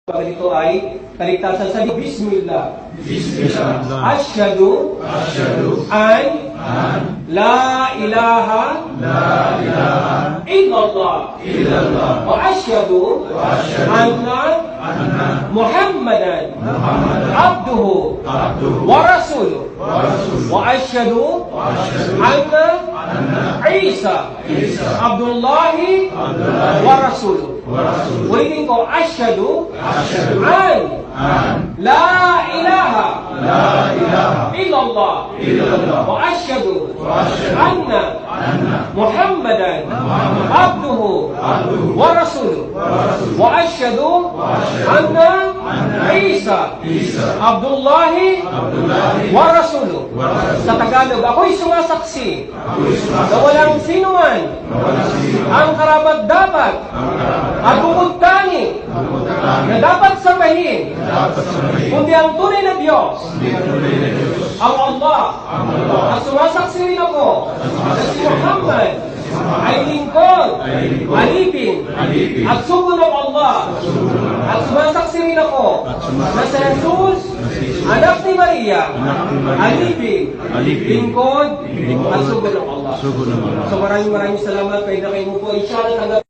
Ito ay kaligtasan sa Bismillah. Bismillah. Asyhadu an la ilaha illallah wa asyhadu anna Muhammadan abduhu wa rasuluh wa asyhadu anna Isa Abdullahi wa rasuluh. Ulitin ko, asyhadu an la ilaha illallah wa asyhadu anna Muhammadan abduhu wa rasuluh wa asyhadu anna Isa Abdullahi wa rasuluh. Sa Tagalog, ako'y sumasaksi na walang sinuman ang karapat-dapat at bukod-tani na dapat sambahin kundi ang tunay na Diyos, ang Allah. At sumasaksi rin ako na si Muhammad ay lingkod, alipin, at sugo ng Allah. At sumasaksi rin ako na si Jesus, anak ni Maria, alipin, lingkod, at sugo ng Allah. So maraming salamat. Pwede na kayo mo po. Inshallah,